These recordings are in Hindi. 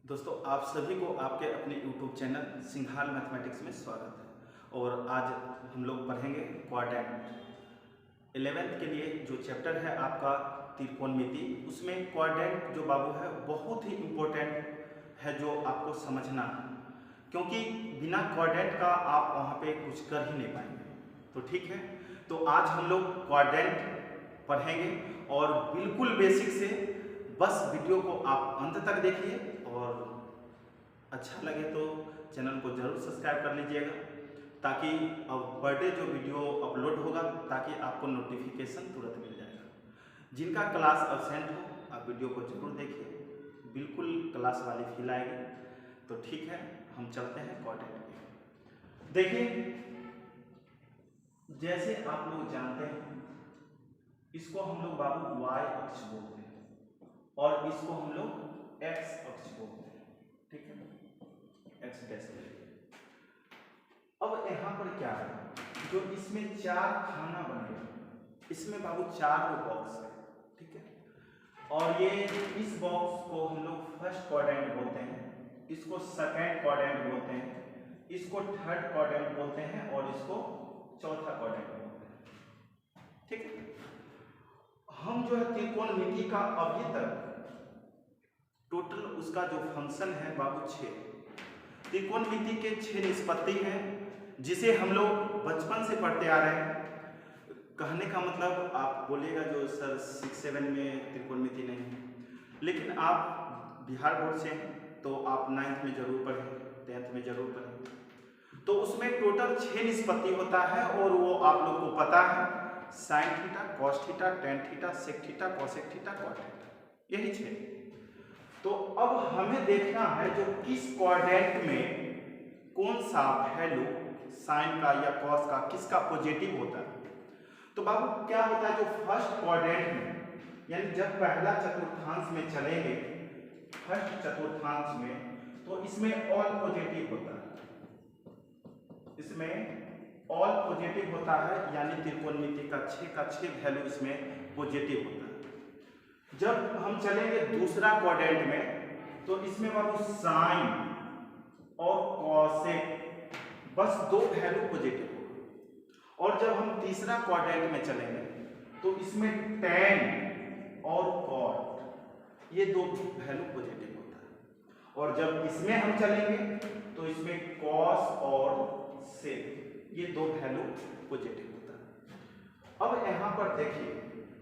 दोस्तों आप सभी को आपके अपने YouTube चैनल सिंघाल मैथमेटिक्स में स्वागत है। और आज हम लोग पढ़ेंगे क्वाड्रेंट 11th के लिए जो चैप्टर है आपका त्रिकोणमिति। उसमें क्वाड्रेंट जो बाबू है बहुत ही इम्पोर्टेंट है जो आपको समझना है, क्योंकि बिना क्वाड्रेंट का आप वहाँ पे कुछ कर ही नहीं पाएंगे। तो ठीक है, तो आज हम लोग क्वाड्रेंट पढ़ेंगे और बिल्कुल बेसिक से। बस वीडियो को आप अंत तक देखिए और अच्छा लगे तो चैनल को जरूर सब्सक्राइब कर लीजिएगा, ताकि अब बर्थडे जो वीडियो अपलोड होगा ताकि आपको नोटिफिकेशन तुरंत मिल जाएगा। जिनका क्लास अब्सेंट हो आप वीडियो को जरूर देखिए, बिल्कुल क्लास वाली फील आएगी। तो ठीक है, हम चलते हैं क्वाड्रेंट पे। देखिए, जैसे आप लोग जानते हैं इसको हम लोग बाबू y अक्ष बोलते हैं और इसको हम लोग x अक्ष बोलते हैं। ठीक है, x डैश। अब यहाँ पर क्या है, जो इसमें चार खाना बनेगा, इसमें बाबू चार बॉक्स है। ठीक है, और ये इस बॉक्स को हम लोग फर्स्ट क्वाड्रेंट बोलते हैं, इसको सेकंड क्वाड्रेंट बोलते हैं, इसको थर्ड क्वाड्रेंट बोलते हैं और इसको चौथा क्वाड्रेंट बोलते हैं। ठीक है, हम जो है त्रिकोणमिति का अभी तक टोटल उसका जो फंक्शन है बाबू 6 त्रिकोणमिति के 6 निष्पत्ति हैं, जिसे हम लोग बचपन से पढ़ते आ रहे हैं। कहने का मतलब आप बोलिएगा जो सर 6-7 में त्रिकोणमिति नहीं है, लेकिन आप बिहार बोर्ड से हैं तो आप 9th में जरूर पढ़ें, 10th में जरूर पढ़ें। तो उसमें टोटल 6 निष्पत्ति होता है और वो आप लोग को पता है, sine theta, cos theta, tan theta, sec theta, cosec theta, cot theta, यही 6। तो अब हमें देखना है जो किस क्वाड्रेंट में कौन सा वैल्यू साइन का या कॉस का किसका पॉजिटिव होता है। तो बाबू क्या होता है, जो फर्स्ट क्वाड्रेंट में यानी जब पहला चतुर्थांश में चलेंगे, फर्स्ट चतुर्थांश में, तो इसमें ऑल पॉजिटिव होता है, इसमें ऑल पॉजिटिव होता है, यानी त्रिकोणमिति का 6 वैल्यू इसमें पॉजिटिव होता है। जब हम चलेंगे दूसरा क्वाड्रेंट में, तो इसमें बाबू साइन और कॉसेक बस 2 वैल्यू पॉजिटिव होगा। और जब हम तीसरा क्वाड्रेंट में चलेंगे तो इसमें टेन और कॉट ये 2 वैल्यू पॉजिटिव होता है। और जब इसमें हम चलेंगे तो इसमें कॉस और सेक ये 2 वैल्यू पॉजिटिव होता है। अब यहाँ पर देखिए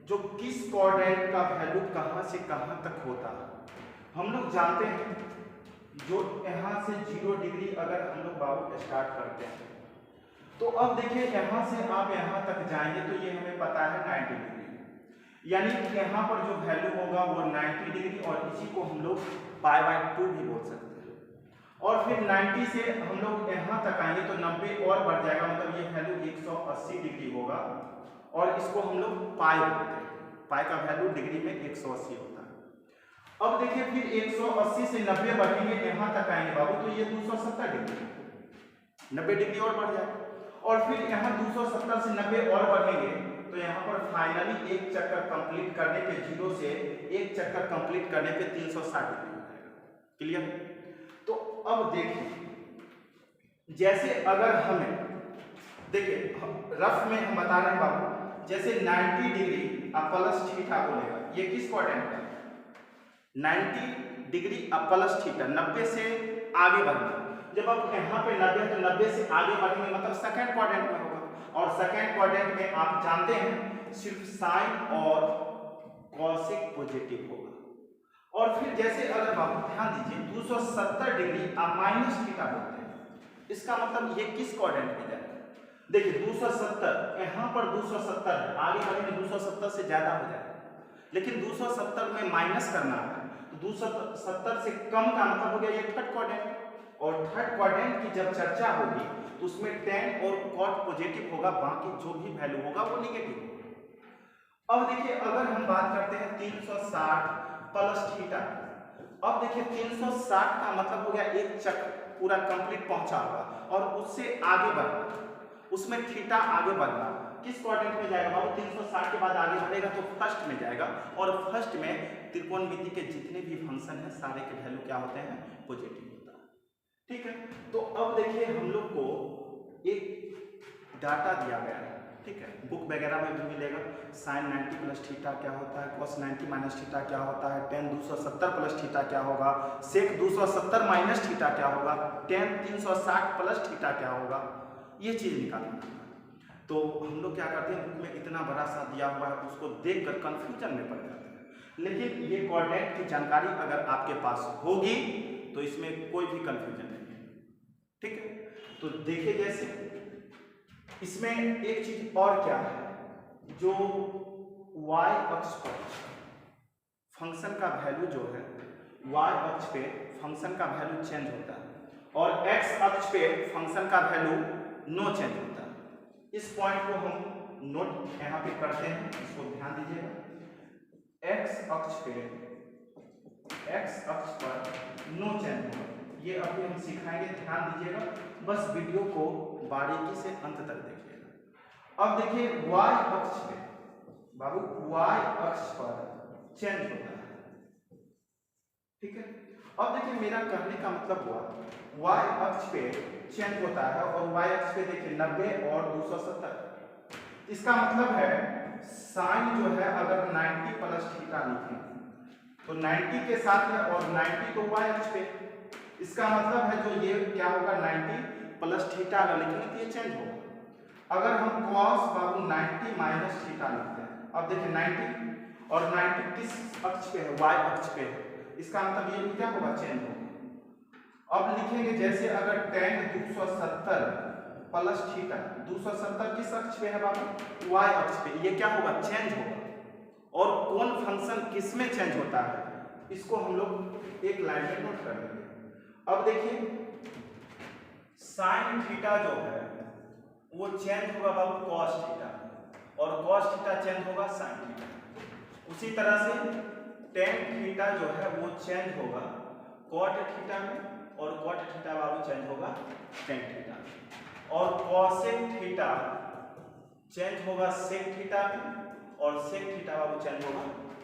जो किस क्वाड्रेंट का वैल्यू कहां से कहां तक होता है। हम लोग जानते हैं जो यहां से 0 डिग्री अगर हम लोग बाबू स्टार्ट करते हैं, तो अब देखिए यहां से आप यहां तक जाएंगे तो ये हमें पता है 90 डिग्री, यानी कि यहां पर जो वैल्यू होगा वो 90 डिग्री, और इसी को हम लोग π/2 भी बोल सकते हैं। और फिर 90 से हम लोग यहाँ तक आएंगे तो 90 और बढ़ जाएगा, मतलब ये वैल्यू 180 डिग्री होगा, और इसको हम लोग पाई बोलते हैं। पाई का वैल्यू डिग्री में 180 होता है। अब देखिए फिर 180 से 90 बढ़ेंगे, यहाँ तक आएंगे बाबू तो ये 270 डिग्री, 90 डिग्री और बढ़ जाएगा। और फिर यहाँ 270 से 90 और बढ़ेंगे तो यहाँ पर फाइनली एक चक्कर कंप्लीट करने पे 0 से एक चक्कर कंप्लीट करने पे 360 डिग्री हो जाएगा। क्लियर? तो अब देखिए, जैसे अगर हमें देखिए रफ में हम बता रहे हैं बाबू, जैसे 90 डिग्री आप प्लस थीटा बोलेगा, ये किस क्वाड्रेंट का 90 डिग्री अब प्लस थीटा, 90 से आगे बढ़ना। जब आप यहाँ पे 90 तो 90 से आगे बढ़ेंगे मतलब सेकंड क्वाड्रेंट में होगा, और सेकंड क्वाड्रेंट में आप जानते हैं सिर्फ साइन और कॉसेक पॉजिटिव होगा। और फिर जैसे अगर बाबू ध्यान दीजिए 270 डिग्री आप माइनस थीटा बोलते हैं, इसका मतलब ये किस क्वाड्रेंट में जाएगा। देखिए 270 यहाँ पर 270 है, आगे बढ़ेंगे 270 से ज्यादा हो जाएगा, लेकिन 270 में माइनस करना है तो 270 से कम का मतलब हो गया ये थर्ड क्वाड्रेंट। और थर्ड क्वाड्रेंट की जब चर्चा होगी तो उसमें टेन और कॉट पॉजिटिव होगा, बाकी जो भी वैल्यू होगा वो निगेटिव होगा। अब देखिए अगर हम बात करते हैं 360 प्लस थीटा, अब देखिए 360 का मतलब हो गया एक चक्र पूरा कंप्लीट पहुंचा होगा, और उससे आगे बढ़ना, उसमें थीटा आगे बढ़ना, किस क्वाड्रेंट में जाएगा बाबू? 360 के बाद आगे बढ़ेगा तो फर्स्ट में जाएगा, और फर्स्ट में त्रिकोणमिति के जितने भी फंक्शन हैं सारे के वैल्यू क्या होते हैं? पॉजिटिव होता है। ठीक है, तो अब देखिए हम लोग को एक डाटा दिया गया है, ठीक है, बुक वगैरह में भी मिलेगा। साइन 90 प्लस थीटा क्या होता है, कॉस 90 माइनस थीटा क्या होता है, टेन 270 प्लस थीटा क्या होगा, सेक 270 माइनस थीटा क्या होगा, टेन 360 प्लस थीटा क्या होगा, ये चीज निकालना। तो हम लोग क्या करते हैं, बुक में इतना बड़ा सा दिया हुआ है उसको देखकर कंफ्यूजन में पड़ जाते हैं। लेकिन ये कोऑर्डिनेट की जानकारी अगर आपके पास होगी तो इसमें कोई भी कंफ्यूजन नहीं है। ठीक है, तो देखिए जैसे इसमें एक चीज और क्या है, जो y अक्ष पर फंक्शन का वैल्यू जो है, y अक्ष पे फंक्शन का वैल्यू चेंज होता है और x अक्ष पे फंक्शन का वैल्यू नो चेंज होता है। इस पॉइंट को हम नोट यहाँ पे करते हैं, इसको ध्यान दीजिएगा। x अक्ष पर नो चेंज होगा, ये अभी हम सिखाएंगे, ध्यान दीजिएगा, बस वीडियो को बारीकी से अंत तक देखिएगा। अब देखिए y अक्ष पे बाबू, y अक्ष पर चेंज होता है। ठीक है, अब देखिए मेरा कहने का मतलब हुआ y अक्ष पे चेंज होता है और y अक्ष पे देखिए 90 और 270। इसका मतलब है साइन जो है अगर 90 प्लस थीटा लिखें तो 90 के साथ है और 90 तो y अक्ष पे, इसका मतलब है जो ये क्या होगा 90 प्लस थीटा अगर लिखेंगे तो ये चेंज होगा। अगर हम cos बाबू 90 माइनस थीटा लिखते हैं, अब देखिए 90 और 90 किस अक्ष पे है? y अक्ष पे है, इसका मतलब ये भी क्या होगा? चेंज होगा। अब लिखेंगे जैसे अगर tan 270 प्लस थीटा, 270 किस अक्ष पे है बाबू? y अक्ष पे, ये क्या होगा? चेंज होगा। और कौन फंक्शन किस में चेंज होता है इसको हम लोग एक लाइन में नोट कर लेंगे। अब देखिए साइन थीटा जो है वो चेंज होगा बाबू cos थीटा, और cos थीटा चेंज होगा sin थीटा। उसी तरह से tan थीटा जो है वो चेंज होगा cot थीटा में, और cot थीटा बाबू चेंज होगा tan थीटा में, और cosec थीटा चेंज होगा sec थीटा में, और sec थीटा बाबू चेंज होगा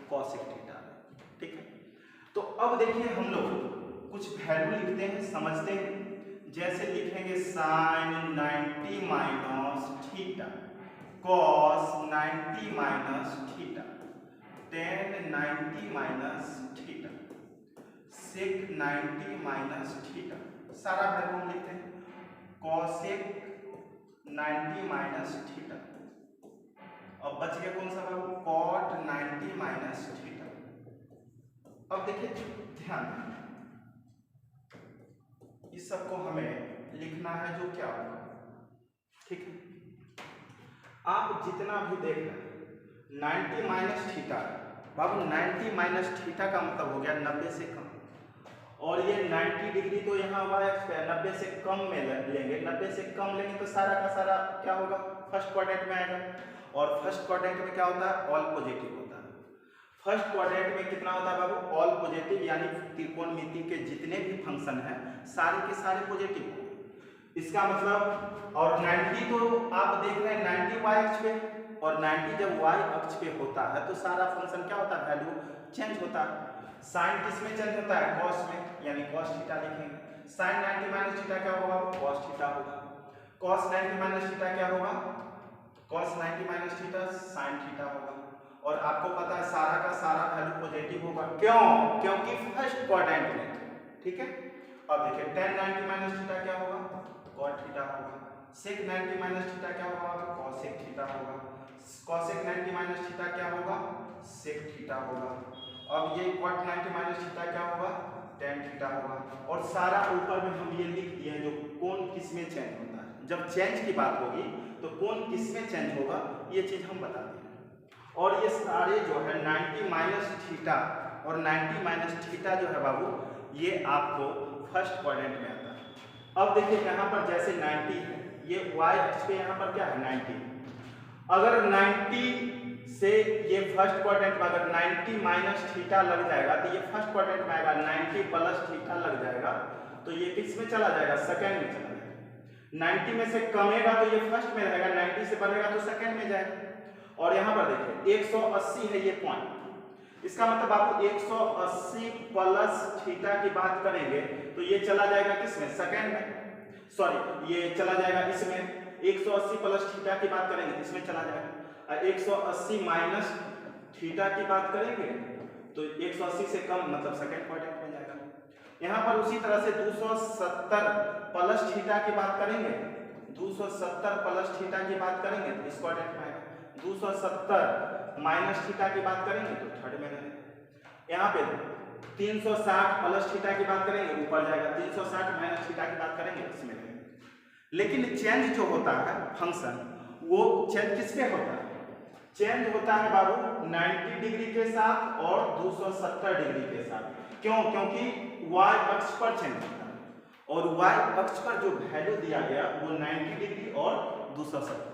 cosec थीटा में। ठीक है, तो अब देखिए हम लोग कुछ वैल्यू लिखते हैं, समझते हैं। जैसे लिखेंगे sine 90 minus theta, cos 90 minus theta, tan 90 minus theta, sec 90 minus theta, सारा वैल्यू हम लिखते हैं। कॉसेक 90 माइनस थीटा, अब बच गया कौन सा बाबू? Cot 90 minus theta. अब देखिए ध्यान दें, इस सबको हमें लिखना है जो क्या होगा। ठीक है, आप जितना भी देख रहे हैं 90 माइनस थीटा बाबू, 90 माइनस थीटा का मतलब हो गया 90 से कम, और ये 90 डिग्री तो यहाँ y अक्ष पे 90 से कम में लेंगे, 90 से कम लेंगे तो सारा का सारा क्या होगा? फर्स्ट क्वाड्रेंट में आएगा, और फर्स्ट क्वाड्रेंट में क्या होता है? ऑल पॉजिटिव होता है। फर्स्ट क्वाड्रेंट में कितना होता है बाबू? ऑल पॉजिटिव, यानी त्रिकोणमिति के जितने भी फंक्शन हैं सारे के सारे पॉजिटिव होंगे। इसका मतलब, और 90 तो आप देख रहे हैं 90 y अक्ष पे, और 90 जब y अक्ष पे होता है तो सारा फंक्शन क्या होता है? वैल्यू चेंज होता है। साइन किस में चेंज होता है? cos में, यानी cos थीटा लिखेंगे। साइन 90 माइनस थीटा क्या होगा? cos थीटा होगा। cos 90 माइनस थीटा क्या होगा? cos 90 minus theta sin theta होगा। और आपको पता है सारा का सारा वैल्यू पॉजिटिव होगा, क्यों? क्योंकि फर्स्ट क्वाड्रेंट में। ठीक है, अब देखिए tan 90 माइनस थीटा क्या होगा? cot थीटा होगा। sec 90 माइनस थीटा क्या होगा? cosec थीटा होगा। cosec 90 माइनस थीटा क्या होगा? sec थीटा होगा। अब ये cot 90 माइनस थीटा क्या होगा? tan थीटा होगा। और सारा ऊपर में हम ये लिख दिए हैं जो कौन किस में चेंज होता है। जब चेंज की बात होगी तो कौन किस में चेंज होगा ये चीज हम बता देंगे। और ये सारे जो है 90 माइनस थीटा और 90 माइनस थीटा जो है बाबू, ये आपको फर्स्ट क्वाड्रेंट में आता है। अब देखिए यहाँ पर जैसे 90 है, ये y अक्ष पे यहाँ पर क्या है? 90। अगर 90 से ये फर्स्ट क्वाड्रेंट में अगर 90 माइनस थीटा लग जाएगा तो ये फर्स्ट क्वाड्रेंट में आएगा, 90 प्लस थीटा लग जाएगा तो ये किस में चला जाएगा? सेकंड में चला जाएगा। 90 में से कमेगा तो ये फर्स्ट में रहेगा, 90 से बढ़ेगा तो सेकंड में जाएगा। और यहाँ पर देखिए 180 है ये पॉइंट, इसका मतलब आपको 180 प्लस थीटा की बात करेंगे तो ये चला जाएगा किसमें, सेकंड में, सॉरी ये चला जाएगा इसमें। 180 प्लस थीटा की बात करेंगे तो इसमें चला जाएगा, और 180 माइनस थीटा की बात करेंगे तो 180 से कम मतलब सेकंड क्वाड्रेंट में जाएगा। यहाँ पर उसी तरह से 270 प्लस थीटा की बात करेंगे, 270 प्लस थीटा की बात करेंगे तो इस क्वाड्रेंट में आएगा। 270 माइनस थीटा की बात करेंगे तो थर्ड में रहेगा। यहाँ पे 360 प्लस थीटा की बात करेंगे ऊपर जाएगा, 360 माइनस थीटा की बात करेंगे इसमें रहेगा। लेकिन चेंज जो होता है फंक्शन, वो चेंज किस पे होता है, चेंज होता है बाबू 90 डिग्री के साथ और 270 डिग्री के साथ। क्यों, क्योंकि y अक्ष पर चेंज होता है, और y अक्ष पर जो वैल्यू दिया गया वो 90 डिग्री और 270।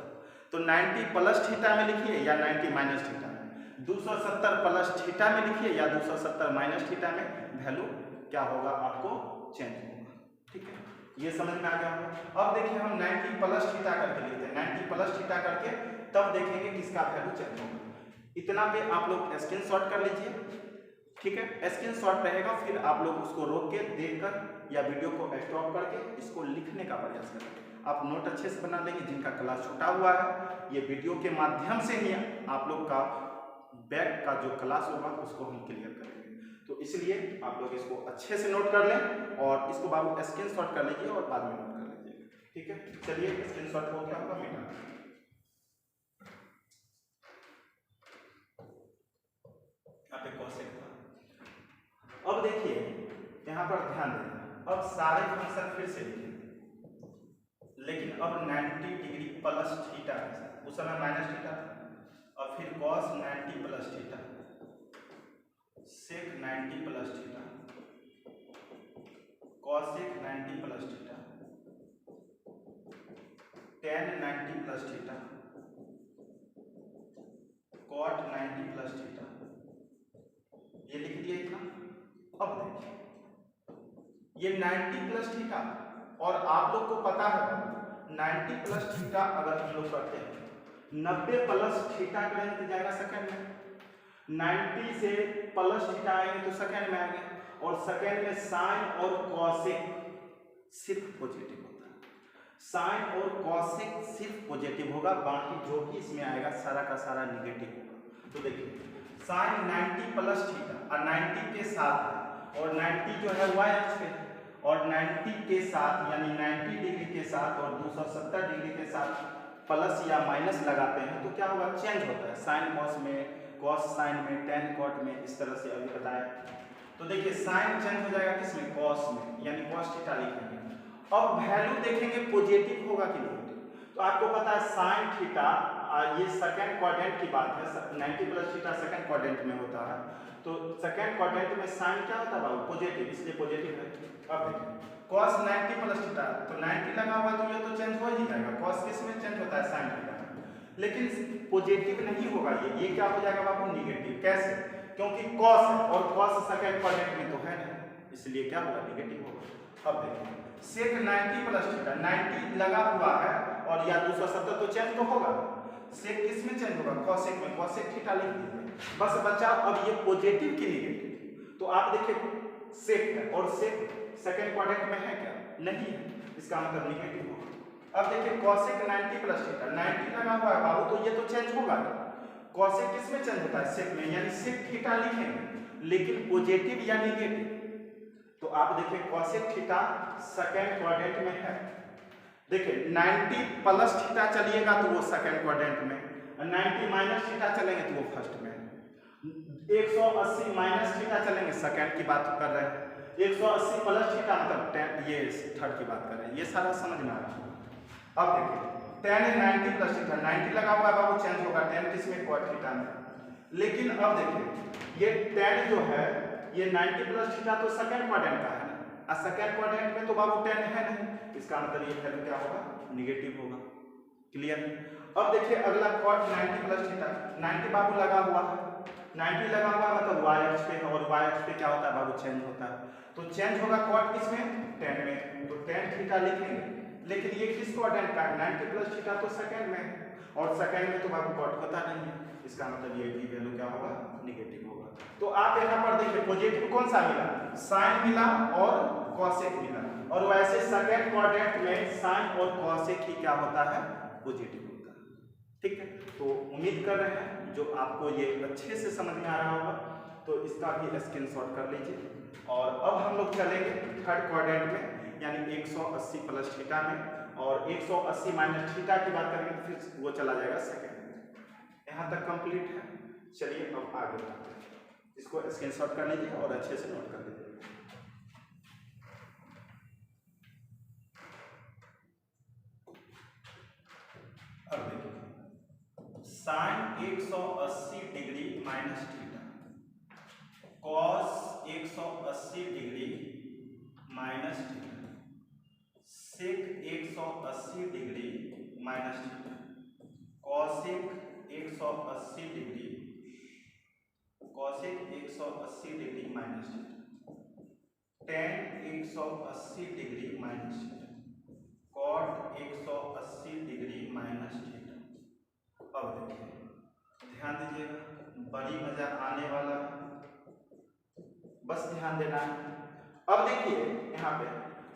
तो 90 प्लस थीटा में लिखिए या 90 माइनस थीटा में, 270 प्लस थीटा में लिखिए या 270 माइनस थीटा में, वैल्यू क्या होगा आपको चेंज होगा। ठीक है, ये समझ में आ गया होगा। अब देखिए हम 90 प्लस थीटा करके लिखते हैं, 90 प्लस थीटा करके तब देखेंगे किसका वैल्यू चेंज होगा। इतना पे आप लोग स्क्रीनशॉट कर लीजिए, ठीक है, स्क्रीनशॉट रहेगा, फिर आप लोग उसको रोक के देखकर या वीडियो को स्टॉप करके इसको लिखने का प्रयास करें। आप नोट अच्छे से बना लेंगे। जिनका क्लास छूटा हुआ है ये वीडियो के माध्यम से ही आप लोग का बैक का जो क्लास होगा उसको हम क्लियर करेंगे। तो इसलिए आप लोग इसको अच्छे से नोट कर लें और इसको बाबू स्क्रीनशॉट कर लीजिए और बाद में नोट कर लीजिए। ठीक है, चलिए स्क्रीनशॉट हो गया होगा मेरा। अब देखिए यहाँ पर ध्यान दें, अब सारे फंक्शन फिर से लिखें, लेकिन अब 90 डिग्री प्लस थीटा के साथ, उस समय माइनस थीटा था, और फिर cos 90 plus theta, sec 90 plus theta, cosec 90 plus theta, tan 90 plus theta, cot 90 plus theta, ये लिख दिया इतना। अब देखिए ये 90 प्लस थीटा, और आप लोग को पता है 90 प्लस थीटा अगर हम लोग करते हैं 90 प्लस थीटा करेंगे तो जाएगा सेकंड में, 90 से प्लस थीटा आएंगे तो सेकंड में आएंगे, और सेकंड में साइन और कॉसेक सिर्फ पॉजिटिव होता है, साइन और कॉसेक सिर्फ पॉजिटिव होगा, बाकी जो भी इसमें आएगा सारा का सारा निगेटिव होगा। तो देखिए साइन 90 प्लस थीटा और 90 के साथ है, और 90 जो है y अक्ष पे, और 90 के साथ यानी 90 डिग्री के साथ और 270 डिग्री के साथ प्लस या माइनस लगाते हैं तो क्या होगा, चेंज होता है, साइन कॉस में, कॉस साइन में, टेन कॉट में, इस तरह से अभी बताया। तो देखिए साइन चेंज हो जाएगा किसमें, कॉस में, यानी कॉस थीटा लिखेंगे। अब वैल्यू देखेंगे पॉजिटिव होगा कि नेगेटिव। तो आपको पता है साइन थीटा, ये सेकंड क्वाड्रेंट की बात है, 90 प्लस थीटा सेकंड क्वाड्रेंट में होता है, तो सेकंड क्वाड्रेंट में साइन क्या होता है बाबू, पॉजिटिव, इसलिए पॉजिटिव है। अब देखिए cos 90 प्लस थीटा, तो 90 लगा हुआ तो ये तो चेंज हो ही जाएगा, cos किस में चेंज होता है, साइन थीटा, लेकिन पॉजिटिव नहीं होगा, ये क्या हो जाएगा बाबू, निगेटिव। कैसे, क्योंकि cos है और cos सेकंड क्वाड्रेंट में तो है नहीं, इसलिए क्या होगा, निगेटिव होगा। अब देखिए sec 90 प्लस थीटा, 90 लगा हुआ है और या 270 तो चेंज तो होगा, sec किस में चेंज होगा, cosec में, cosec थीटा लिख दीजिए बस बच्चा। अब ये पॉजिटिव की निगेटिव, तो आप देखिए sec है और sec सेकंड क्वाड्रेंट में है क्या, नहीं है, इसका मतलब निगेटिव होगा। अब देखिए cosec 90 प्लस थीटा, 90 लगा हुआ है बाबू तो ये तो चेंज होगा, cosec किस में चेंज होता है, sec में, यानी sec थीटा लिखेंगे लेकिन पॉजिटिव या निगेटिव। तो आप देखिए cosec थीटा सेकंड क्वाड्रेंट में है, देखिए 90 प्लस थीटा चलिएगा तो वो सेकंड क्वाड्रेंट में, 90 माइनस थीटा चलेंगे तो वो फर्स्ट में, 180 माइनस थीटा चलेंगे सेकंड की बात कर रहे हैं, 180 प्लस थीटा मतलब ये थर्ड की बात कर रहे हैं, ये सारा समझ में आ रहा है। अब देखिए tan 90 प्लस थीटा, 90 लगा हुआ है बाबू, चेंज होगा tan किसमें, cot थीटा में, लेकिन अब देखिए ये tan जो है ये 90 प्लस थीटा तो सेकंड क्वाड्रेंट का है ना, और सेकंड क्वाड्रेंट में तो बाबू tan है नहीं, इसका मतलब ये वैल्यू क्या होगा, निगेटिव होगा। क्लियर। अब देखिए अगला cot 90 प्लस थीटा, 90 बाबू लगा हुआ है, 90 लगा हुआ मतलब y अक्ष पे है, और y अक्ष पे क्या होता है बाबू, चेंज होता है, तो चेंज होगा cot किसमें, tan में, तो tan थीटा लिखेंगे लेकिन ये किस क्वाड्रेंट का है? 90 प्लस थीटा तो सेकंड में है, और सेकंड में तो बाबू कॉट होता नहीं है, इसका मतलब ये की वैल्यू क्या होगा? नेगेटिव होगा। तो आप यहाँ पर देखिए पॉजिटिव कौन सा मिला? साइन मिला और कॉसेक मिला, और वैसे सेकंड क्वाड्रेंट में साइन और कॉसेक ही क्या होता है? पॉजिटिव होता है। ठीक है, तो उम्मीद कर रहे हैं जो आपको ये अच्छे से समझ में आ रहा होगा, तो इसका भी स्क्रीनशॉट कर लीजिए। और अब हम लोग चलेंगे थर्ड क्वाड्रेंट में, यानी 180 प्लस थीटा में, और 180 माइनस थीटा की बात करेंगे तो फिर वो चला जाएगा सेकंड में। यहाँ तक कंप्लीट है। चलिए अब आगे बढ़ते हैं, इसको स्क्रीनशॉट कर लीजिए और अच्छे से नोट कर लीजिए। अब देखिए sine 180 degree minus theta, cos 180 degree minus theta, sec 180 degree minus theta, cosec 180 degree, cosec 180 degree minus theta, tan 180 degree minus theta, cot 180 degree minus theta. अब देखिए ध्यान दीजिएगा, बड़ी मजा आने वाला, बस ध्यान देना है। अब देखिए यहाँ पे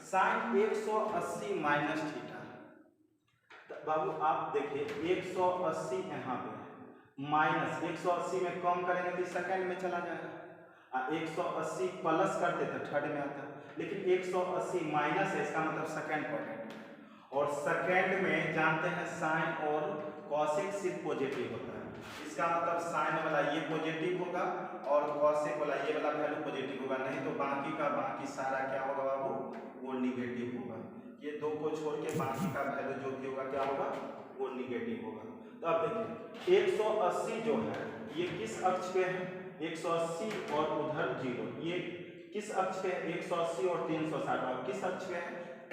साइन 180 माइनस थीटा, बाबू आप देखिए 180 यहाँ पे माइनस 180 में कम करेंगे तो सेकंड में चला जाएगा, 180 प्लस करते तो थर्ड में आता, लेकिन 180 माइनस है, इसका मतलब सेकंड क्वाड्रेंट, और सेकंड में जानते हैं साइन और कॉसेक सिर्फ पॉजिटिव होता है, इसका मतलब साइन वाला ये पॉजिटिव होगा और कॉसेक वाला ये वाला वैल्यू पॉजिटिव होगा, नहीं तो बाकी का बाकी सारा क्या होगा बाबू? वो निगेटिव होगा। ये दो को छोड़ के बाकी का वैल्यू जो भी होगा क्या होगा? वो निगेटिव होगा। तो अब देखिए 180 जो है ये किस अक्ष पे है? 180 और उधर 0, ये किस अक्ष पे है? 180 और 360, और किस अक्ष पे है?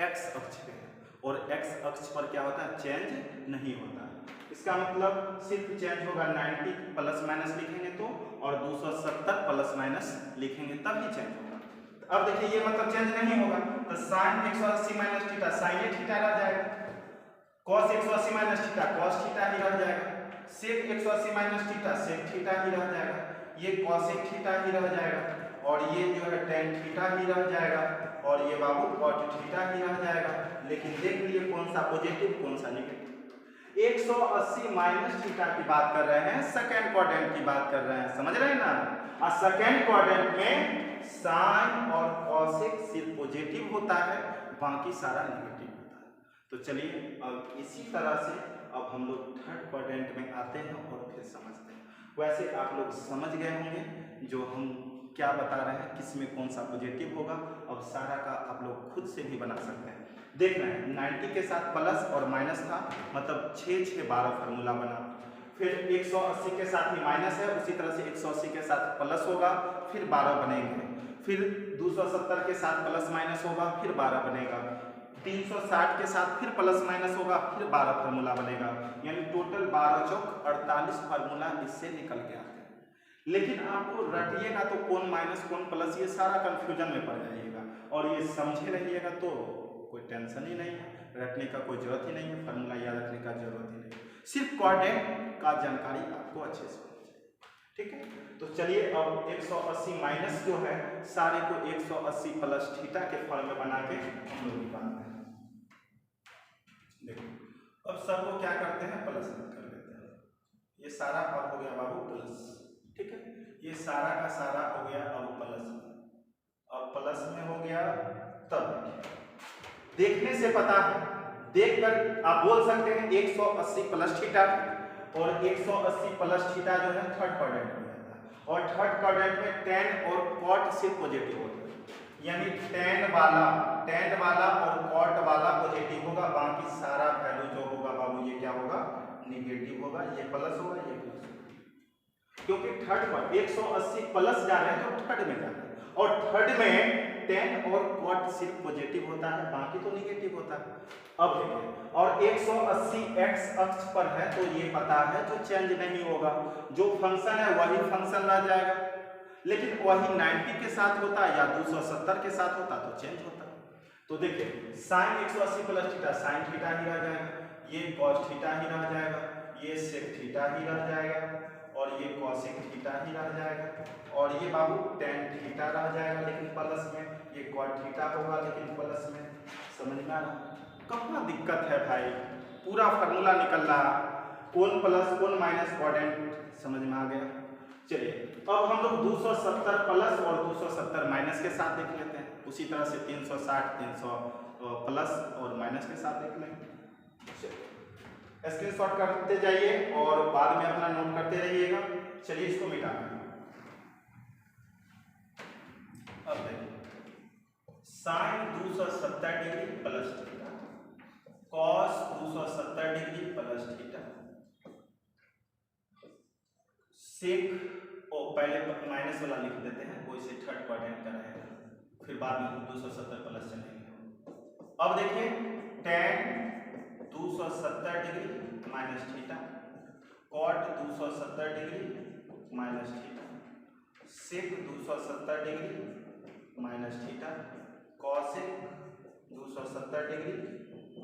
एक्स अक्ष पे है, और एक्स अक्ष पर क्या होता है? चेंज नहीं होता है। इसका मतलब सिर्फ चेंज होगा 90 प्लस माइनस लिखेंगे तो, और 270 प्लस माइनस लिखेंगे तभी चेंज होगा। तो अब देखिए ये मतलब चेंज नहीं होगा, तो sine 180 minus theta sine theta रह जाएगा, cos 180 minus theta cos theta ही रह जाएगा, sec 180 minus theta sec theta ही रह जाएगा, ये कॉसेक थीटा ही रह जाएगा, और ये जो है टेन थीटा ही रह जाएगा, और ये बाबू कॉट थीटा ही रह जाएगा। लेकिन देख लिए कौन सा पॉजिटिव कौन सा नेगेटिव। 180 माइनस थीटा की बात कर रहे हैं, सेकंड क्वाड्रेंट की बात कर रहे हैं, समझ रहे हैं ना? और सेकंड क्वाड्रेंट में साइन और कॉसेक सिर्फ पॉजिटिव होता है, बाकी सारा नेगेटिव होता है। तो चलिए अब इसी तरह से अब हम लोग थर्ड क्वाड्रेंट में आते हैं और फिर समझते हैं। वैसे आप लोग समझ गए होंगे जो हम क्या बता रहे हैं, किसमें कौन सा पॉजिटिव होगा, अब सारा का आप लोग खुद से भी बना सकते हैं। देख रहे हैं 90 के साथ प्लस और माइनस था, मतलब 6 6 12 फार्मूला बना। फिर 180 के साथ ही माइनस है, उसी तरह से 180 के साथ प्लस होगा, फिर 12 बनेंगे। फिर 270 के साथ प्लस माइनस होगा, फिर 12 बनेगा। 360 के साथ फिर प्लस माइनस होगा, फिर 12 फार्मूला बनेगा, यानी टोटल 12 चौक 48 फार्मूला इससे निकल के आते हैं। लेकिन आपको रटिएगा तो कौन माइनस कौन प्लस ये सारा कंफ्यूजन में पड़ जाइएगा, और ये समझे रहिएगा तो कोई टेंशन ही नहीं है, रटने का कोई जरूरत ही नहीं है, फार्मूला याद रखने का जरूरत ही नहीं, सिर्फ क्वाड्रेंट का जानकारी आपको अच्छे से होनी चाहिए। ठीक है, तो चलिए अब 180 माइनस जो है सारे को 180 प्लस थीटा के फॉर्म में बना के हम लोग निकालते हैं। देखो अब सबको क्या करते हैं? प्लस कर लेते हैं। ये सारा अब हो गया बाबू प्लस, ठीक है, ये सारा का सारा हो गया अब प्लस, अब प्लस में हो गया। तब देखने से पता है, देखकर आप बोल सकते हैं 180 प्लस थीटा, और 180 प्लस थीटा जो है थर्ड क्वाड्रेंट में आता है, और थर्ड क्वाड्रेंट में टेन और कॉट सिर्फ पॉजिटिव होता है, यानी टेन वाला और कॉट वाला पॉजिटिव होगा, बाकी सारा वैल्यू जो होगा बाबू ये क्या होगा? निगेटिव होगा, ये प्लस होगा ये प्लस होगा, क्योंकि थर्ड पर 180 प्लस जा रहे हैं तो थर्ड में जा रहे हैं, और थर्ड में टेन और कॉट सिर्फ पॉजिटिव होता है, बाकी तो निगेटिव होता है। अब देखिए, और 180 एक्स अक्ष पर है तो ये पता है जो चेंज नहीं होगा, जो फंक्शन है वही फंक्शन रह जाएगा, लेकिन वही 90 के साथ होता या 270 के साथ होता तो चेंज होता। तो देखिए sine 180 plus theta sine theta ही रह जाएगा, ये कॉस थीटा ही रह जाएगा, ये सेक थीटा ही रह जाएगा, और ये कॉसेक थीटा ही रह जाएगा, और ये बाबू टेन थीटा रह जाएगा लेकिन प्लस में, ये कॉट थीटा होगा लेकिन प्लस में। समझ में आ रहा? कहाँ दिक्कत है भाई, पूरा फार्मूला निकल रहा, कोन प्लस कोन माइनस कॉर्डेंट समझ में आ गया। चलिए अब हम लोग 270 प्लस और 270 माइनस के साथ देख लेते हैं, उसी तरह से 360 300 प्लस और माइनस के साथ देख लेंगे। स्क्रीनशॉट करते जाइए और बाद में अपना नोट करते रहिएगा। चलिए इसको मिटाते हैं। अब देखिए sine 270 degree plus theta, cos 270 degree plus theta, sec पहले माइनस वाला लिख देते हैं, वो इसे थर्ड क्वाड्रेंट का रहेगा, फिर बाद में 270 प्लस चलेंगे। अब देखिए tan 270 degree minus theta, cot 270 degree minus theta, sec 270 degree minus theta, cosec 270 degree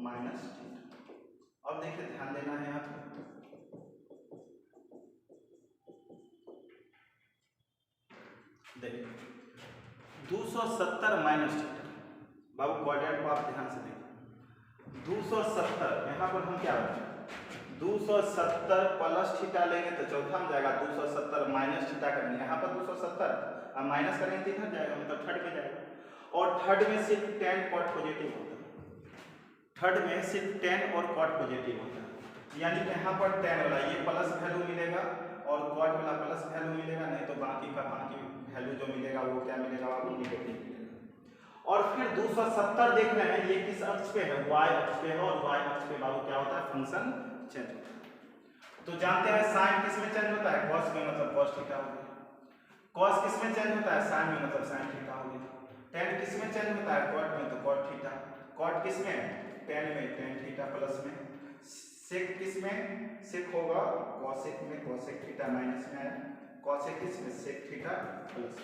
minus theta. अब देखिए ध्यान देना है यहाँ पे, देखिए 270 माइनस थीटा, बाबू क्वाड्रेंट को आप ध्यान से देखिए 270, यहाँ पर हम क्या बचे 270 प्लस थीटा लेंगे तो चौथा में जाएगा, 270 माइनस थीटा करेंगे यहाँ पर 270 और माइनस करेंगे तो इधर जाएगा, मतलब थर्ड में जाएगा, और थर्ड में सिर्फ tan कॉट पॉजिटिव होता है, थर्ड में सिर्फ tan और कॉट पॉजिटिव होता है, यानी कि यहाँ पर tan वाला ये प्लस वैल्यू मिलेगा और कॉट वाला प्लस वैल्यू मिलेगा, नहीं तो बाकी का बाकी वैल्यू जो मिलेगा वो क्या मिलेगा, वो नेगेटिव मिलेगा। और फिर 270 देख रहे हैं ये किस अक्ष पे है, y अक्ष पे है, और y अक्ष पे बाबू क्या होता है, फंक्शन चेंज होता है। तो जानते हैं साइन किस में चेंज होता है, cos में, मतलब cos थीटा हो गया, cos किस में चेंज होता है, sin में, मतलब sin थीटा हो गया, tan किस में चेंज होता है, cot में, तो cot थीटा, cot किस में, tan में, tan थीटा प्लस में, सेक किस में, सेक होगा cosec में, cosec थीटा माइनस में आया, cosec किस में, sec थीटा प्लस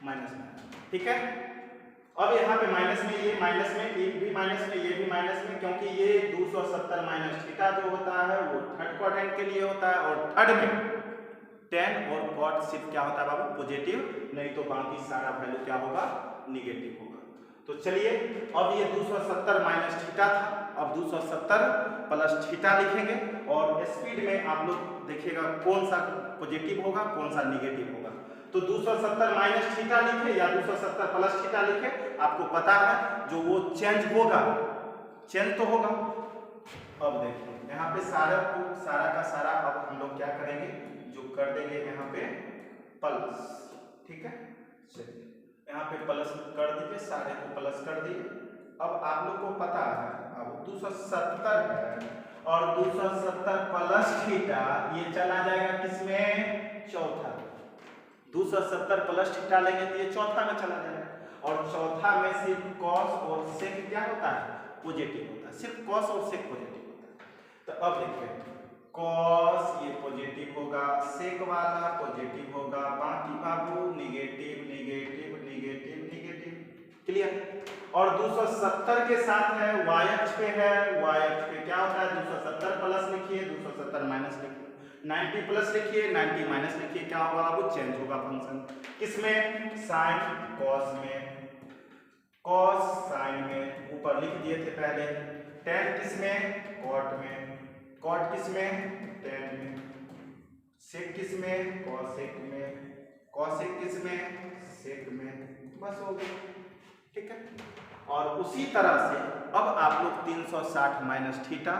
माइनस में, ठीक है। अब यहाँ पे माइनस में, ये माइनस में, ये भी माइनस में, ये भी माइनस में, क्योंकि ये 270 माइनस थीटा जो होता है वो थर्ड क्वाड्रेंट के लिए होता है, और थर्ड में tan और cot सिर्फ क्या होता है बाबू, पॉजिटिव, नहीं तो बाकी सारा वैल्यू क्या होगा, निगेटिव होगा। तो चलिए अब ये 270 माइनस थीटा था, अब 270 प्लस थीटा लिखेंगे, और स्पीड में आप लोग देखिएगा कौन सा पॉजिटिव होगा कौन सा निगेटिव होगा। तो 270 माइनस थीटा लिखे या 270 प्लस थीटा लिखे, आपको पता है जो वो चेंज होगा, चेंज तो होगा। अब देखिए यहाँ पे सारा का सारा अब हम लोग क्या करेंगे, जो कर देंगे यहाँ पे प्लस, ठीक है। चलिए यहाँ पे प्लस कर दीजिए, सारे को प्लस कर दिए। अब आप लोग को पता है अब 270 है, और 270 प्लस थीटा ये चला जाएगा किसमें, चौथा। 270 प्लस थीटा लेंगे तो ये चौथा में चला जाएगा, और चौथा में सिर्फ cos और sec क्या होता है, पॉजिटिव होता है, सिर्फ cos और sec पॉजिटिव होता है। तो अब देखिए cos ये पॉजिटिव होगा, sec वाला पॉजिटिव होगा, बाकी बाबू negative negative negative negative, clear. और 270 के साथ है y अक्ष पे है, y अक्ष पे क्या होता है, 270 प्लस लिखिए 270 माइनस लिखिए, 90 प्लस लिखिए 90 माइनस लिखिए, क्या होगा बाबू, चेंज होगा फंक्शन, किसमें, साइन कॉस में, कॉस साइन में, ऊपर लिख दिए थे पहले, tan किसमें, कॉट में, कॉट किसमें, tan में, सेक किसमें, कॉसेक में, कॉसेक किसमें, सेक में, बस हो गया, ठीक है। और उसी तरह से अब आप लोग 360 माइनस थीटा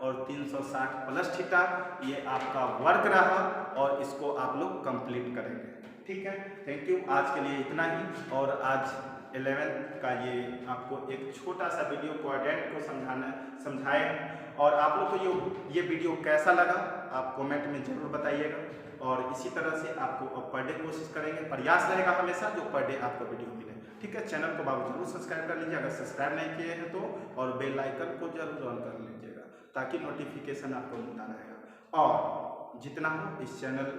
और 360 प्लस थीटा ये आपका वर्क रहा, और इसको आप लोग कंप्लीट करेंगे, ठीक है। थैंक यू, आज के लिए इतना ही। और आज 11th का ये आपको एक छोटा सा वीडियो क्वाड्रेंट को समझाए, और आप लोग को ये वीडियो कैसा लगा आप कमेंट में जरूर बताइएगा, और इसी तरह से आपको पर डे कोशिश करेंगे, प्रयास रहेगा हमेशा जो पर डे आपको वीडियो मिले, ठीक है। चैनल को बाबू जरूर सब्सक्राइब कर लीजिए अगर सब्सक्राइब नहीं किए हैं तो, और बेल आइकन को जरूर ऑन कर लीजिएगा ताकि नोटिफिकेशन आपको मिलता रहेगा, और जितना हो इस चैनल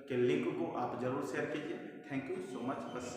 के लिंक को आप जरूर शेयर कीजिए। थैंक यू सो मच, बस।